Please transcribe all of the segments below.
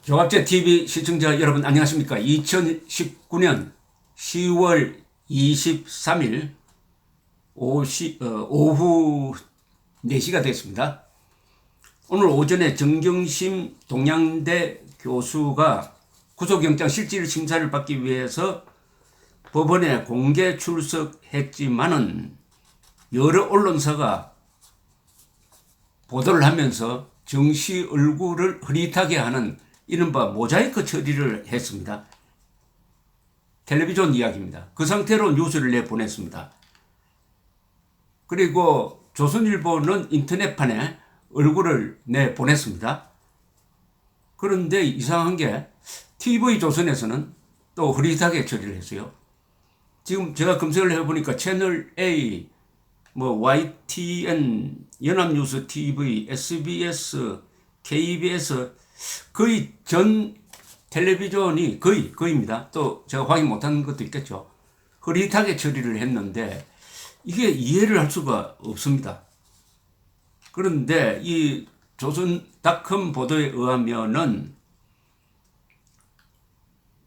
종합제TV 시청자 여러분 안녕하십니까. 2019년 10월 23일 오후 4시가 됐습니다. 오늘 오전에 정경심 동양대 교수가 구속영장 실질 심사를 받기 위해서 법원에 공개 출석했지만은 여러 언론사가 보도를 하면서 정씨 얼굴을 흐릿하게 하는 이른바 모자이크 처리를 했습니다. 텔레비전 이야기입니다. 그 상태로 뉴스를 내보냈습니다. 그리고 조선일보는 인터넷판에 얼굴을 내보냈습니다. 그런데 이상한 게 TV조선에서는 또 흐릿하게 처리를 했어요. 지금 제가 검색을 해보니까 채널 A, YTN, 연합뉴스 TV, SBS, KBS 거의 전 텔레비전이 거의입니다. 또 제가 확인 못한 것도 있겠죠. 흐릿하게 처리를 했는데 이게 이해를 할 수가 없습니다. 그런데 이 조선닷컴 보도에 의하면은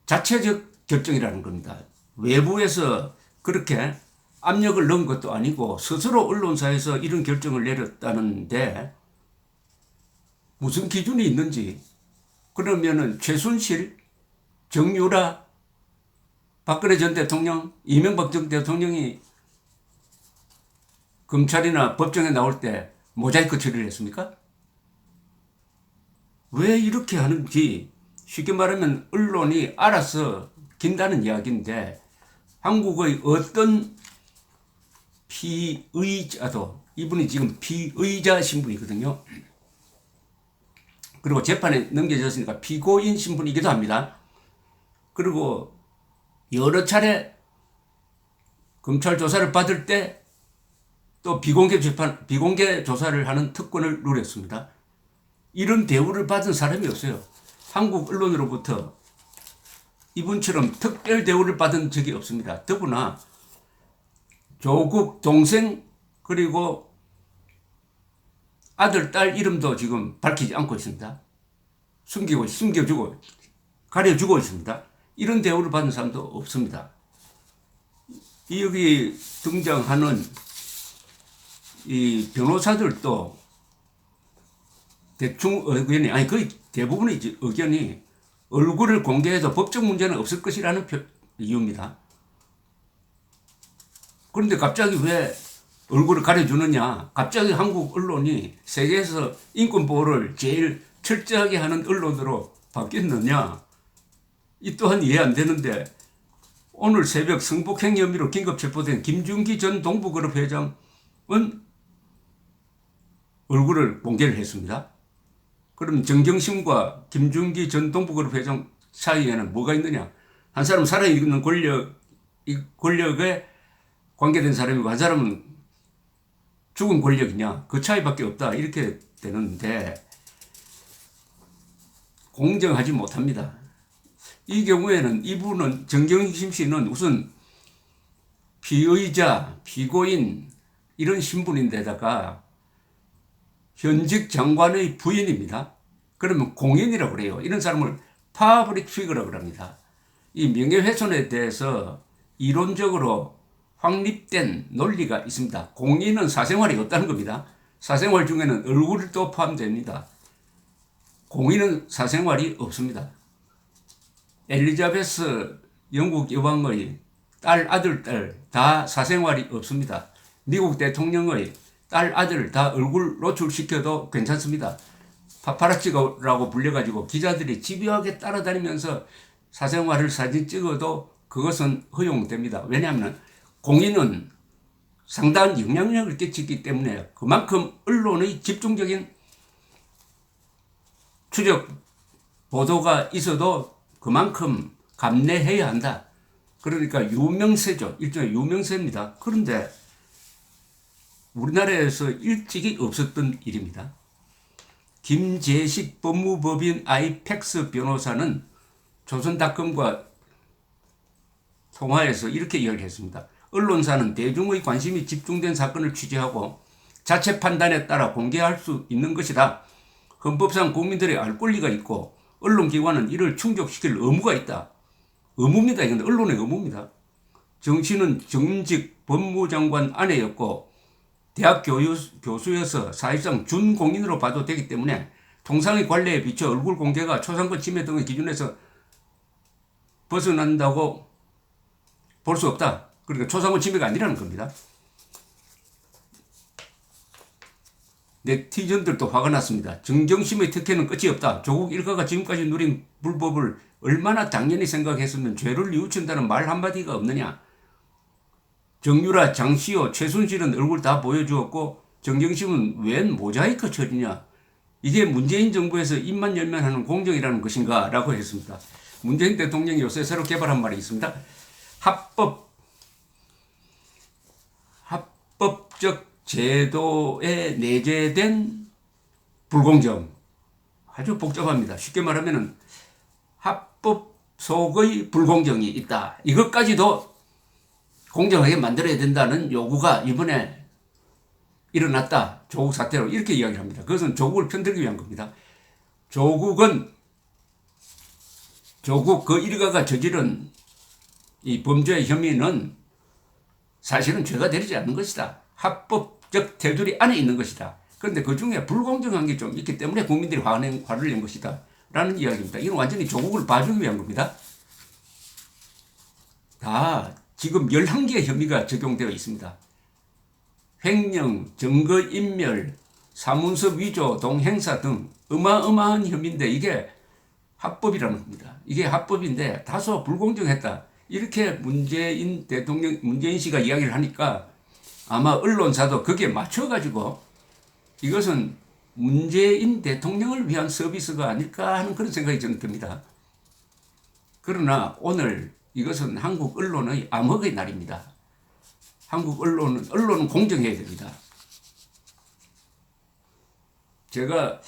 자체적 결정이라는 겁니다. 외부에서 그렇게 압력을 넣은 것도 아니고 스스로 언론사에서 이런 결정을 내렸다는데 무슨 기준이 있는지, 그러면은 최순실, 정유라, 박근혜 전 대통령, 이명박 전 대통령이 검찰이나 법정에 나올 때 모자이크 처리를 했습니까? 왜 이렇게 하는지 쉽게 말하면 언론이 알아서 긴다는 이야기인데, 한국의 어떤 피의자도, 이분이 지금 피의자 신분이거든요. 그리고 재판에 넘겨졌으니까 피고인 신분이기도 합니다. 그리고 여러 차례 검찰 조사를 받을 때 또 비공개 조사를 하는 특권을 누렸습니다. 이런 대우를 받은 사람이 없어요. 한국 언론으로부터 이분처럼 특별 대우를 받은 적이 없습니다. 더구나 조국 동생 그리고 아들, 딸 이름도 지금 밝히지 않고 있습니다. 숨겨주고, 가려주고 있습니다. 이런 대우를 받은 사람도 없습니다. 여기 등장하는 이 변호사들도 대충 의견이, 거의 대부분의 의견이 얼굴을 공개해도 법적 문제는 없을 것이라는 이유입니다. 그런데 갑자기 왜 얼굴을 가려주느냐? 갑자기 한국 언론이 세계에서 인권 보호를 제일 철저하게 하는 언론으로 바뀌었느냐? 이 또한 이해 안 되는데, 오늘 새벽 성폭행 혐의로 긴급 체포된 김준기 전 동부그룹 회장은 얼굴을 공개를 했습니다. 그럼 정경심과 김준기 전 동부그룹 회장 사이에는 뭐가 있느냐? 한 사람은 살아있는 권력에 관계된 사람이고, 한 사람은 죽은 권력이냐? 그 차이밖에 없다. 이렇게 되는데 공정하지 못합니다. 이 경우에는 이분은, 정경심 씨는 우선 피의자, 피고인 이런 신분인데다가 현직 장관의 부인입니다. 그러면 공인이라고 그래요. 이런 사람을 파브릭 피거라고 합니다. 이 명예훼손에 대해서 이론적으로 확립된 논리가 있습니다. 공인은 사생활이 없다는 겁니다. 사생활 중에는 얼굴도 포함됩니다. 공인은 사생활이 없습니다. 엘리자베스 영국 여왕의 딸, 아들, 딸 다 사생활이 없습니다. 미국 대통령의 딸, 아들 다 얼굴 노출시켜도 괜찮습니다. 파파라치라고 불려가지고 기자들이 집요하게 따라다니면서 사생활을 사진 찍어도 그것은 허용됩니다. 왜냐하면 공인은 상당한 영향력을 끼치기 때문에 그만큼 언론의 집중적인 추적 보도가 있어도 그만큼 감내해야 한다. 그러니까 유명세죠. 일종의 유명세입니다. 그런데 우리나라에서 일찍이 없었던 일입니다. 김재식 법무법인 아이펙스 변호사는 조선닷컴과 통화에서 이렇게 이야기했습니다. 언론사는 대중의 관심이 집중된 사건을 취재하고 자체 판단에 따라 공개할 수 있는 것이다. 헌법상 국민들이 알 권리가 있고 언론기관은 이를 충족시킬 의무가 있다. 의무입니다. 이건 언론의 의무입니다. 정씨는 정직 법무장관 아내였고 대학 교수여서 사실상 준공인으로 봐도 되기 때문에 통상의 관례에 비춰 얼굴 공개가 초상권 침해 등의 기준에서 벗어난다고 볼 수 없다. 그러니까 초상권 침해가 아니라는 겁니다. 네티즌들도 화가 났습니다. 정경심의 특혜는 끝이 없다. 조국 일가가 지금까지 누린 불법을 얼마나 당연히 생각했으면 죄를 뉘우친다는 말 한마디가 없느냐. 정유라, 장시호, 최순실은 얼굴 다 보여주었고 정경심은 웬 모자이크 처리냐. 이게 문재인 정부에서 입만 열면 하는 공정이라는 것인가 라고 했습니다. 문재인 대통령이 요새 새로 개발한 말이 있습니다. 합법적 제도에 내재된 불공정. 아주 복잡합니다. 쉽게 말하면 합법 속의 불공정이 있다. 이것까지도 공정하게 만들어야 된다는 요구가 이번에 일어났다. 조국 사태로 이렇게 이야기를 합니다. 그것은 조국을 편들기 위한 겁니다. 조국 그 일가가 저지른 이 범죄 혐의는 사실은 죄가 되지 않는 것이다. 합법적 테두리 안에 있는 것이다. 그런데 그 중에 불공정한 게 좀 있기 때문에 국민들이 화를 낸 것이다. 라는 이야기입니다. 이건 완전히 조국을 봐주기 위한 겁니다. 다 지금 11개의 혐의가 적용되어 있습니다. 횡령, 증거인멸, 사문서 위조, 동행사 등 어마어마한 혐의인데 이게 합법이라는 겁니다. 이게 합법인데 다소 불공정했다. 이렇게 문재인 씨가 이야기를 하니까 아마 언론사도 거기에 맞춰가지고 이것은 문재인 대통령을 위한 서비스가 아닐까 하는 그런 생각이 저는 듭니다. 그러나 오늘 이것은 한국 언론의 암흑의 날입니다. 한국 언론은 공정해야 됩니다. 제가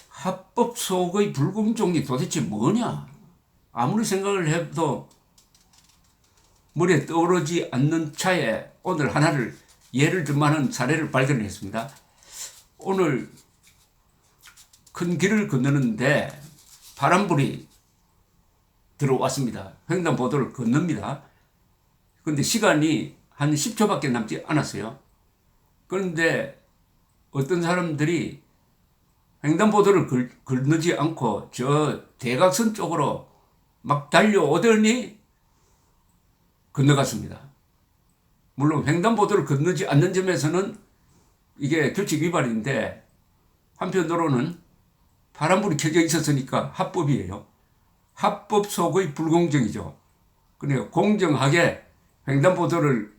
합법 속의 불공정이 도대체 뭐냐? 아무리 생각을 해도 머리에 떠오르지 않는 차에 오늘 하나를 예를 들만한 사례를 발견했습니다. 오늘 큰 길을 건너는데 파란불이 들어왔습니다. 횡단보도를 건넙니다. 그런데 시간이 한 10초밖에 남지 않았어요. 그런데 어떤 사람들이 횡단보도를 건너지 않고 저 대각선 쪽으로 막 달려오더니 건너갔습니다. 물론 횡단보도를 건너지 않는 점에서는 이게 규칙 위반인데 한편으로는 파란불이 켜져 있었으니까 합법이에요. 합법 속의 불공정이죠. 그러니까 공정하게 횡단보도를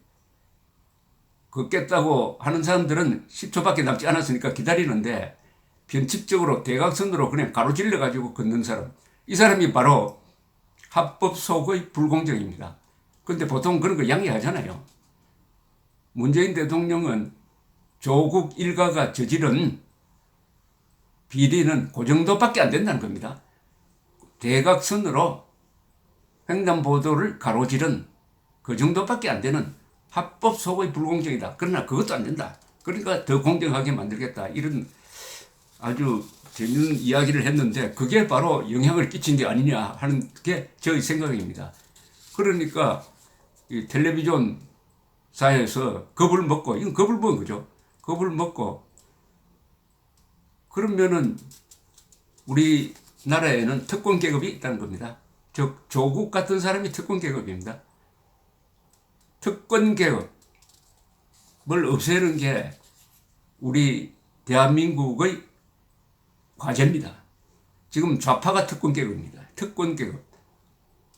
걷겠다고 하는 사람들은 10초밖에 남지 않았으니까 기다리는데 변칙적으로 대각선으로 그냥 가로질러 가지고 걷는 사람, 이 사람이 바로 합법 속의 불공정입니다. 그런데 보통 그런 거 양해하잖아요. 문재인 대통령은 조국 일가가 저지른 비리는 그 정도밖에 안 된다는 겁니다. 대각선으로 횡단보도를 가로지른 그 정도밖에 안 되는 합법 속의 불공정이다. 그러나 그것도 안 된다. 그러니까 더 공정하게 만들겠다. 이런 아주 재밌는 이야기를 했는데 그게 바로 영향을 끼친 게 아니냐 하는 게 저의 생각입니다. 그러니까 이 텔레비전사에서 겁을 먹고, 이건 겁을 먹은 거죠. 겁을 먹고, 그러면은 우리나라에는 특권 계급이 있다는 겁니다. 즉 조국 같은 사람이 특권 계급입니다. 특권 계급을 없애는 게 우리 대한민국의 과제입니다. 지금 좌파가 특권 계급입니다. 특권 계급.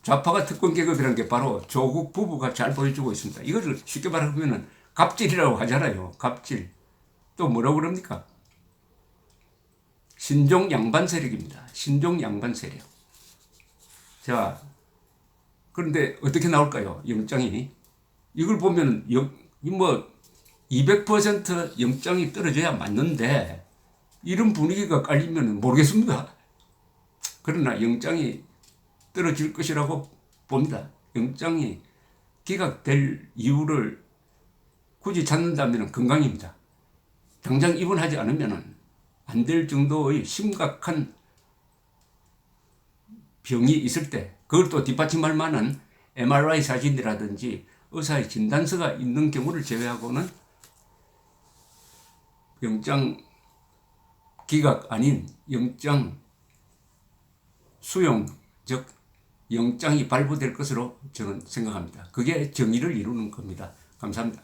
좌파가 특권 계급이라는 게 바로 조국 부부가 잘 보여주고 있습니다. 이것을 쉽게 말하면 갑질이라고 하잖아요. 갑질. 또 뭐라고 그럽니까? 신종 양반 세력입니다. 신종 양반 세력. 자, 그런데 어떻게 나올까요? 영장이. 이걸 보면 200% 영장이 떨어져야 맞는데 이런 분위기가 깔리면 모르겠습니다. 그러나 영장이 떨어질 것이라고 봅니다. 영장이 기각될 이유를 굳이 찾는다면 건강입니다. 당장 입원하지 않으면 안 될 정도의 심각한 병이 있을 때 그걸 또 뒷받침할 만한 MRI 사진이라든지 의사의 진단서가 있는 경우를 제외하고는 영장 기각 아닌 영장 수용, 즉 영장이 발부될 것으로 저는 생각합니다. 그게 정의를 이루는 겁니다. 감사합니다.